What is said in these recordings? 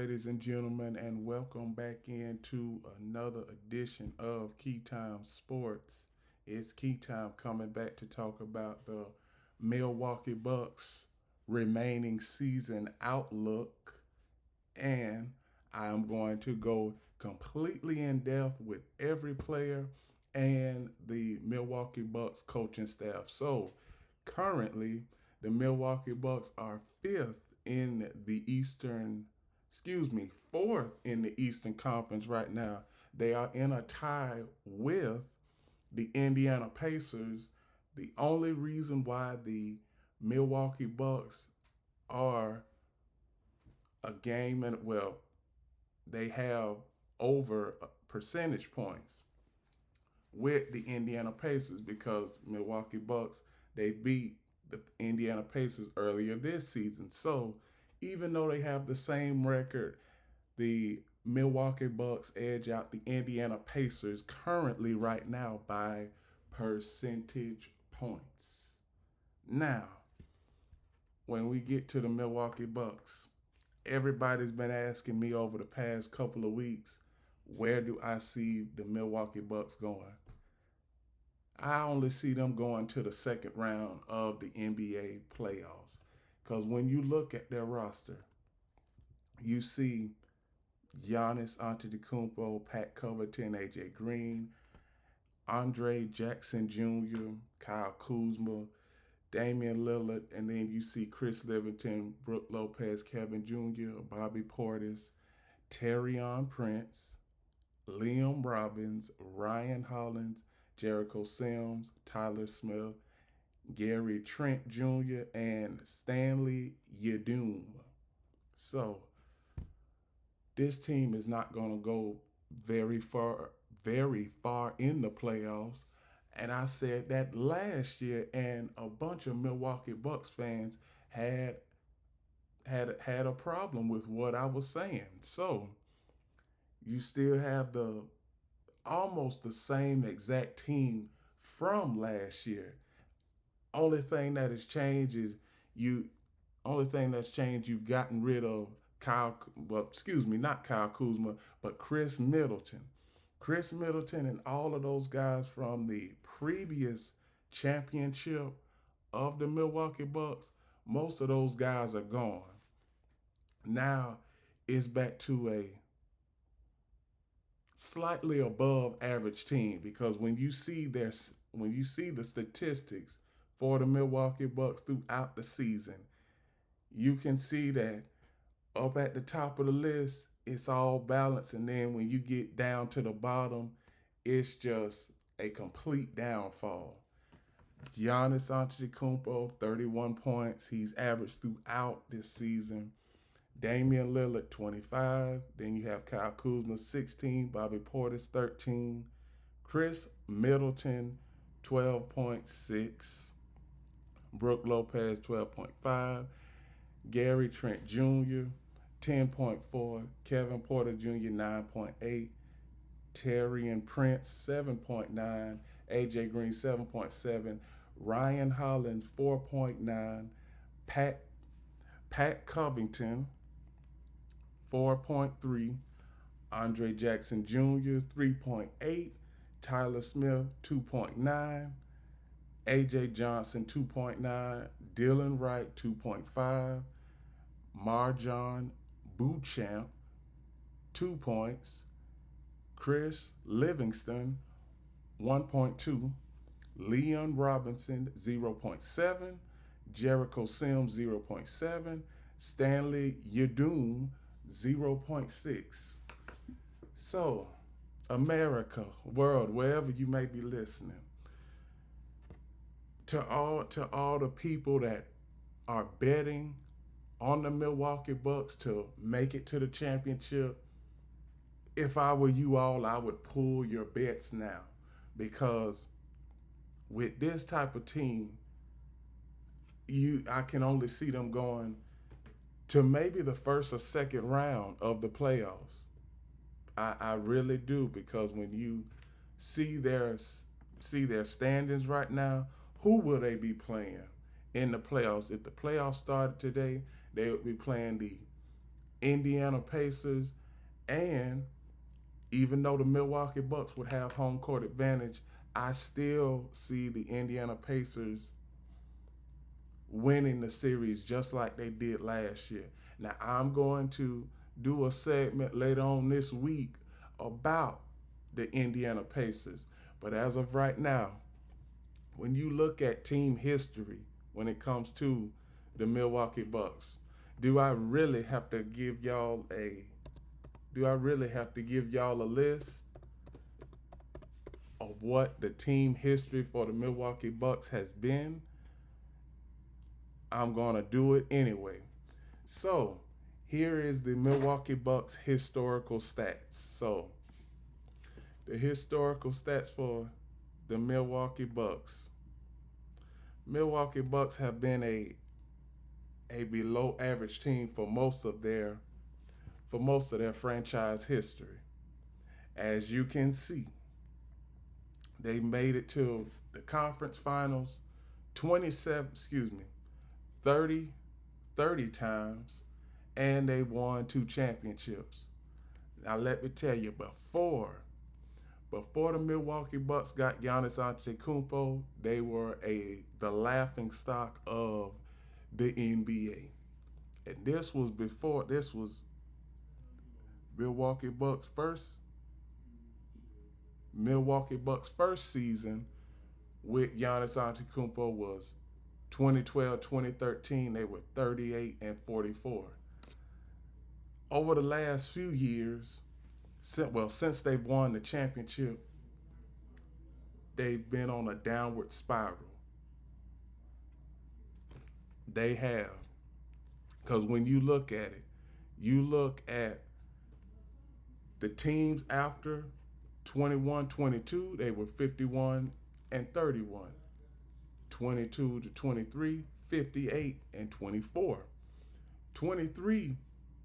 Ladies and gentlemen, and welcome back into another edition of Key Time Sports. It's Key Time coming back to talk about the Milwaukee Bucks remaining season outlook, and I am going to go completely in depth with every player and the Milwaukee Bucks coaching staff. So, currently, the Milwaukee Bucks are fourth in the Eastern Conference right now. They are in a tie with the Indiana Pacers. The only reason why the Milwaukee Bucks are a game and they have over percentage points with the Indiana Pacers because Milwaukee Bucks they beat the Indiana Pacers earlier this season. So even though they have the same record, the Milwaukee Bucks edge out the Indiana Pacers currently right now by percentage points. Now, when we get to the Milwaukee Bucks, everybody's been asking me over the past couple of weeks, where do I see the Milwaukee Bucks going? I only see them going to the second round of the NBA playoffs. Because when you look at their roster, you see Giannis Antetokounmpo, Pat Covington, AJ Green, Andre Jackson Jr., Kyle Kuzma, Damian Lillard, and then you see Chris Livingston, Brooke Lopez, Kevin Jr., Bobby Portis, Terrion Prince, Liam Robbins, Ryan Hollins, Jericho Sims, Tyler Smith, Gary Trent Jr., and Stanley Yedum. So this team is not going to go very far in the playoffs. And I said that last year, and a bunch of Milwaukee Bucks fans had a problem with what I was saying. So you still have the almost the same exact team from last year. Only thing that has changed is you. Only thing that's changed, you've gotten rid of not Kyle Kuzma, but Chris Middleton. Chris Middleton and all of those guys from the previous championship of the Milwaukee Bucks, most of those guys are gone. Now it's back to a slightly above average team because when you see the statistics for the Milwaukee Bucks throughout the season, you can see that up at the top of the list, it's all balanced, and then when you get down to the bottom, it's just a complete downfall. Giannis Antetokounmpo, 31 points. He's averaged throughout this season. Damian Lillard, 25. Then you have Kyle Kuzma, 16. Bobby Portis, 13. Chris Middleton, 12.6. Brooke Lopez, 12.5. Gary Trent Jr., 10.4. Kevin Porter Jr., 9.8. Terrion Prince, 7.9. AJ Green, 7.7. Ryan Hollins, 4.9. Pat Covington, 4.3. Andre Jackson Jr., 3.8. Tyler Smith, 2.9. AJ Johnson, 2.9. Dylan Wright, 2.5. Marjon Beauchamp, 2 points. Chris Livingston, 1.2. Leon Robinson, 0.7. Jericho Sims, 0.7. Stanley Yedum, 0.6. So, America, world, wherever you may be listening, to all the people that are betting on the Milwaukee Bucks to make it to the championship, if I were you all, I would pull your bets now because with this type of team, I can only see them going to maybe the first or second round of the playoffs. I really do because when you see their standings right now, who will they be playing in the playoffs? If the playoffs started today, they would be playing the Indiana Pacers, and even though the Milwaukee Bucks would have home court advantage, I still see the Indiana Pacers winning the series just like they did last year. Now, I'm going to do a segment later on this week about the Indiana Pacers. But as of right now, when you look at team history when it comes to the Milwaukee Bucks, do I really have to give y'all a list of what the team history for the Milwaukee Bucks has been? I'm going to do it anyway. So, here is the Milwaukee Bucks historical stats. So, the historical stats for the Milwaukee Bucks. Milwaukee Bucks have been a below average team for most of their franchise history. As you can see, they made it to the conference finals 30 30 times, and they won 2 championships. Now let me tell you, before the Milwaukee Bucks got Giannis Antetokounmpo, they were the laughing stock of the NBA. And this was Milwaukee Bucks first season with Giannis Antetokounmpo was 2012-2013. They were 38-44. Over the last few years, since they've won the championship, they've been on a downward spiral. They have. Because when you look at it, you look at the teams after 21-22, they were 51-31. 22-23, 58-24. 23-24,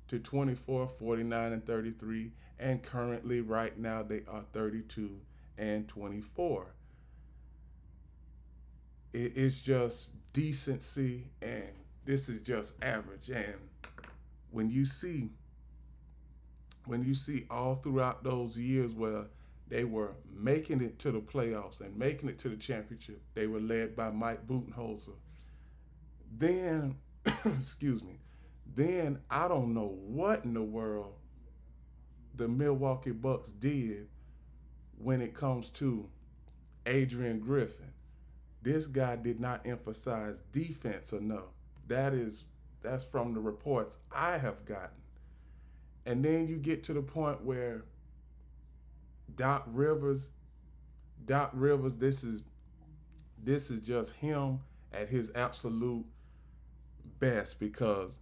49-33, and currently right now they are 32-24. It's just decency, and this is just average. And when you see all throughout those years where they were making it to the playoffs and making it to the championship, they were led by Mike Budenholzer. Then, then I don't know what in the world the Milwaukee Bucks did when it comes to Adrian Griffin. This guy did not emphasize defense enough. That's from the reports I have gotten. And then you get to the point where Doc Rivers, this is just him at his absolute best, because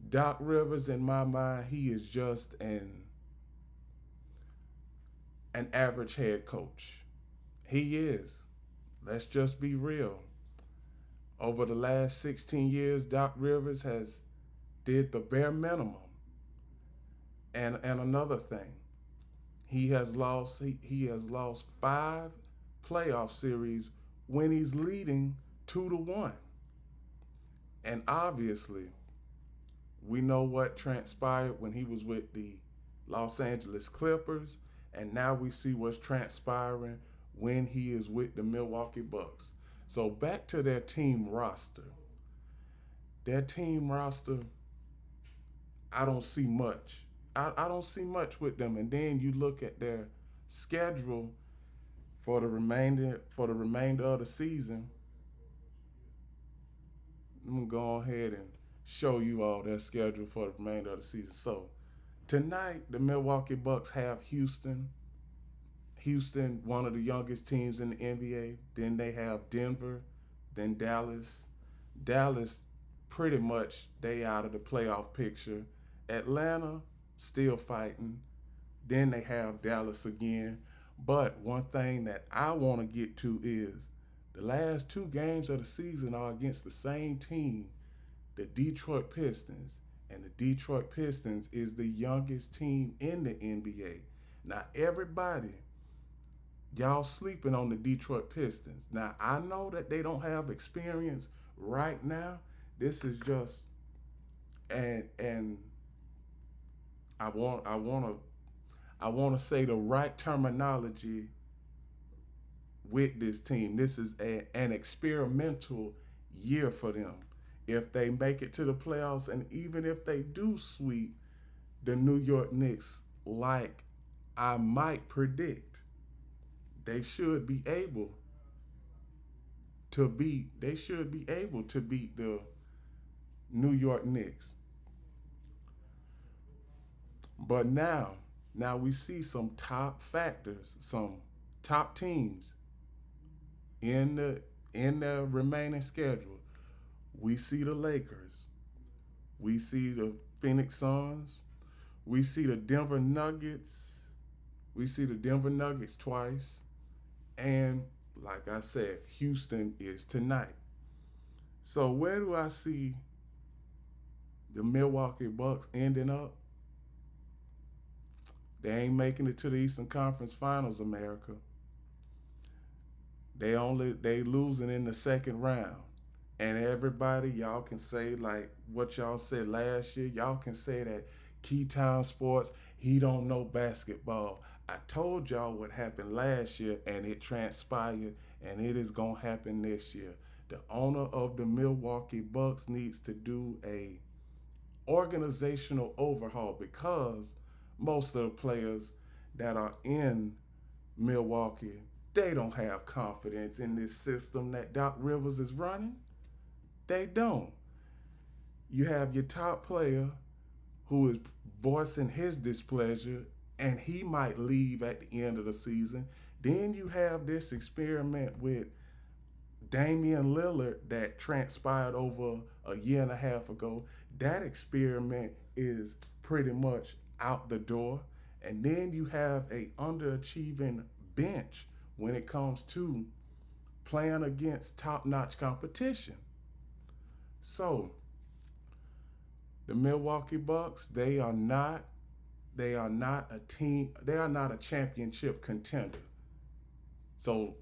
Doc Rivers, in my mind, he is just an average head coach. He is. Let's just be real. Over the last 16 years, Doc Rivers has did the bare minimum. And another thing, he has lost 5 playoff series when he's leading 2-1. And obviously, we know what transpired when he was with the Los Angeles Clippers, and now we see what's transpiring when he is with the Milwaukee Bucks. So back to their team roster. Their team roster, I don't see much. I don't see much with them. And then you look at their schedule for the remainder of the season. I'm gonna go ahead and show you all their schedule for the remainder of the season. So tonight, the Milwaukee Bucks have Houston. Houston, one of the youngest teams in the NBA. Then they have Denver, then Dallas. Dallas, pretty much, they out of the playoff picture. Atlanta, still fighting. Then they have Dallas again. But one thing that I want to get to is the last 2 games of the season are against the same team, the Detroit Pistons. And the Detroit Pistons is the youngest team in the NBA. Now, everybody, y'all sleeping on the Detroit Pistons. Now, I know that they don't have experience right now. This is just, and I want to say the right terminology with this team. This is an experimental year for them. If they make it to the playoffs, and even if they do sweep the New York Knicks, like I might predict, they should be able they should be able to beat the New York Knicks. But now we see some top factors, some top teams in the remaining schedule. We see the Lakers, we see the Phoenix Suns, we see the Denver Nuggets, we see the Denver Nuggets twice, and like I said, Houston is tonight. So where do I see the Milwaukee Bucks ending up? They ain't making it to the Eastern Conference Finals, America. They losing in the second round. And everybody, y'all can say like what y'all said last year. Y'all can say that Keytown Sports, he don't know basketball. I told y'all what happened last year and it transpired and it is gonna happen this year. The owner of the Milwaukee Bucks needs to do a organizational overhaul because most of the players that are in Milwaukee, they don't have confidence in this system that Doc Rivers is running. They don't. You have your top player who is voicing his displeasure and he might leave at the end of the season. Then you have this experiment with Damian Lillard that transpired over a year and a half ago. That experiment is pretty much out the door. And then you have a underachieving bench when it comes to playing against top-notch competition. So the Milwaukee Bucks, they are not a team, they are not a championship contender. So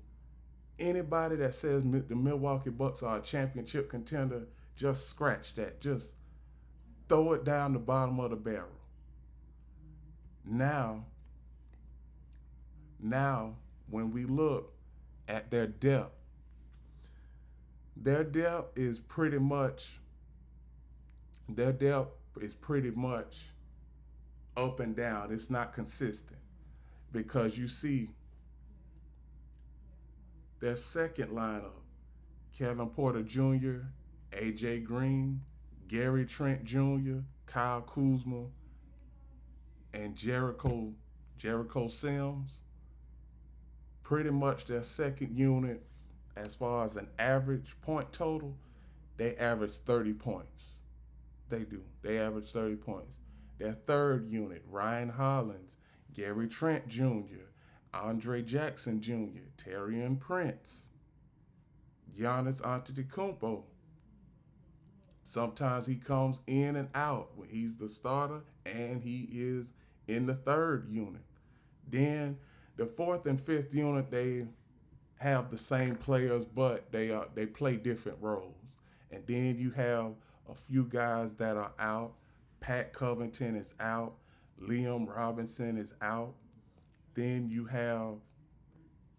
anybody that says the Milwaukee Bucks are a championship contender, just scratch that. Just throw it down the bottom of the barrel. Now, now when we look at their depth is pretty much their depth is pretty much up and down. It's not consistent because you see their second lineup: Kevin Porter Jr., AJ Green, Gary Trent Jr., Kyle Kuzma, and Jericho Sims. Pretty much their second unit, as far as an average point total, they average 30 points. They do. They average 30 points. Their third unit, Ryan Hollins, Gary Trent Jr., Andre Jackson Jr., Terian Prince, Giannis Antetokounmpo. Sometimes he comes in and out when he's the starter and he is in the third unit. Then the fourth and fifth unit, they have the same players, but they play different roles. And then you have a few guys that are out. Pat Covington is out. Liam Robinson is out. Then you have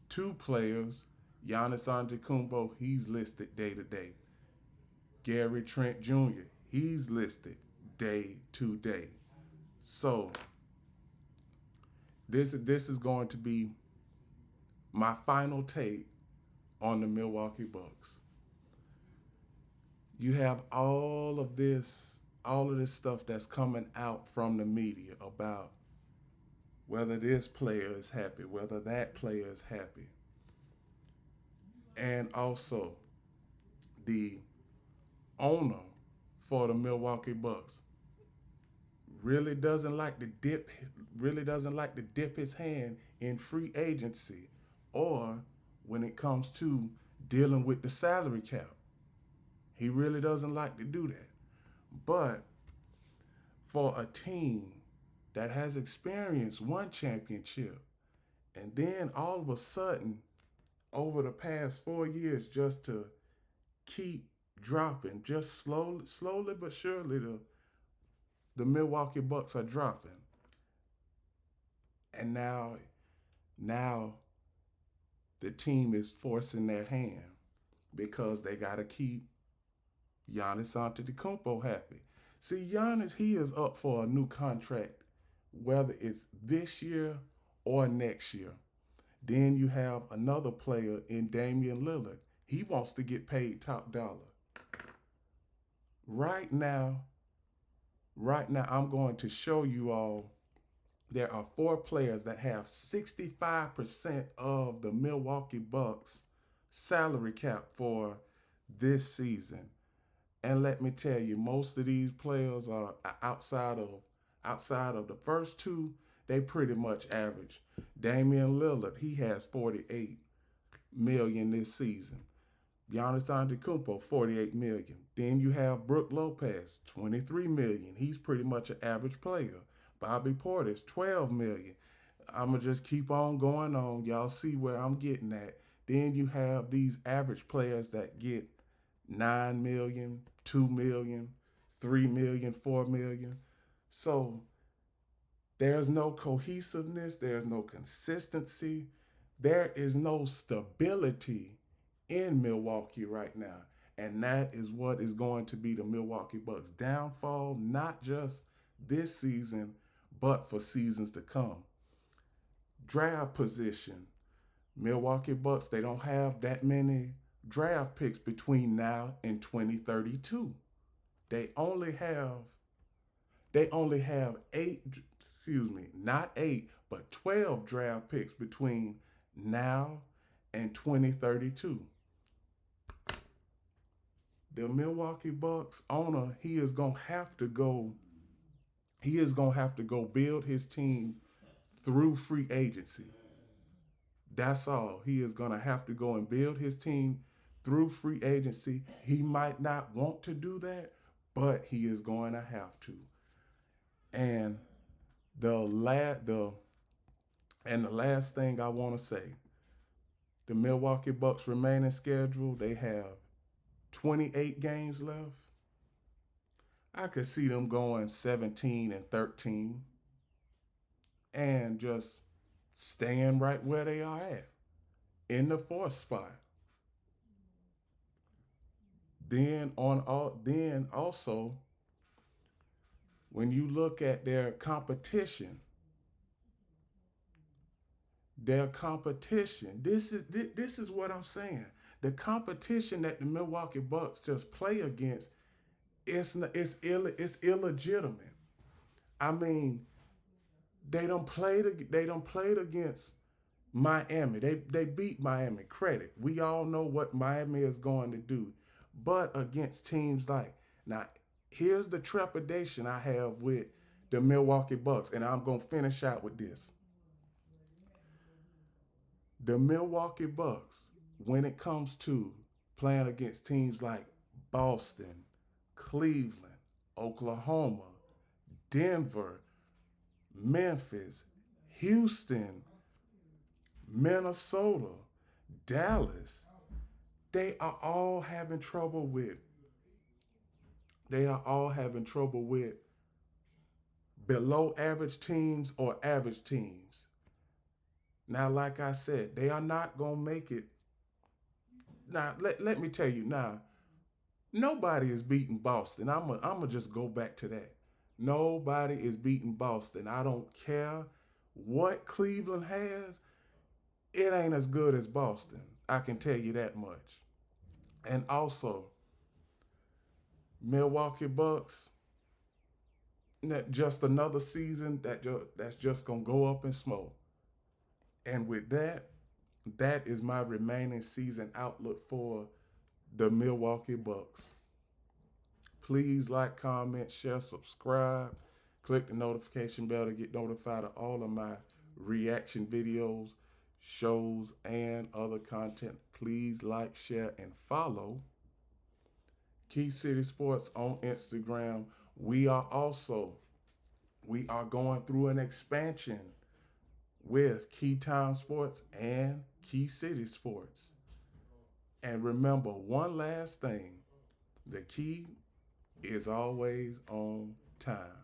two players. Giannis Antetokounmpo, he's listed day to day. Gary Trent Jr., he's listed day to day. So this is going to be my final take on the Milwaukee Bucks. You have all of this stuff that's coming out from the media about whether this player is happy, whether that player is happy. And also the owner for the Milwaukee Bucks really doesn't like to dip his hand in free agency or when it comes to dealing with the salary cap. He really doesn't like to do that. But for a team that has experienced one championship and then all of a sudden over the past 4 years just to keep dropping, just slowly but surely the Milwaukee Bucks are dropping. And now the team is forcing their hand because they got to keep Giannis Antetokounmpo happy. See, Giannis, he is up for a new contract, whether it's this year or next year. Then you have another player in Damian Lillard. He wants to get paid top dollar. Right now, right now, I'm going to show you all there are four players that have 65% of the Milwaukee Bucks salary cap for this season. And let me tell you, most of these players are outside of the first two, they pretty much average. Damian Lillard, he has 48 million this season. Giannis Antetokounmpo, 48 million. Then you have Brook Lopez, 23 million. He's pretty much an average player. Bobby Portis, 12 million. I'ma just keep on going on. Y'all see where I'm getting at. Then you have these average players that get 9 million, 2 million, 3 million, 4 million. So there's no cohesiveness, there's no consistency, there is no stability in Milwaukee right now. And that is what is going to be the Milwaukee Bucks' downfall, not just this season, but for seasons to come. Draft position. Milwaukee Bucks, they don't have that many draft picks between now and 2032. They only have not eight, but 12 draft picks between now and 2032. The Milwaukee Bucks owner, he is going to have to go build his team through free agency. That's all. He is going to have to go and build his team through free agency. He might not want to do that, but he is going to have to. And the last thing I want to say, the Milwaukee Bucks remaining schedule, they have 28 games left. I could see them going 17-13 and just staying right where they are at, in the fourth spot. Then also, when you look at their competition, this is what I'm saying. The competition that the Milwaukee Bucks just play against, it's illegitimate. I mean, they don't played against Miami. They beat Miami. Credit. We all know what Miami is going to do. But against teams like, now here's the trepidation I have with the Milwaukee Bucks, and I'm going to finish out with this. The Milwaukee Bucks, when it comes to playing against teams like Boston, Cleveland, Oklahoma, Denver, Memphis, Houston, Minnesota, Dallas, they are all having trouble with below average teams or average teams. Now, like I said, they are not going to make it. Now, let me tell you now, nobody is beating Boston. I'm going to just go back to that. Nobody is beating Boston. I don't care what Cleveland has. It ain't as good as Boston. I can tell you that much. And also, Milwaukee Bucks, just another season that's just going to go up in smoke. And with that, that is my remaining season outlook for the Milwaukee Bucks. Please like, comment, share, subscribe. Click the notification bell to get notified of all of my reaction videos, shows, and other content. Please like, share, and follow Key City Sports on Instagram. We are going through an expansion with Key Town Sports and Key City Sports. And remember one last thing, the key is always on time.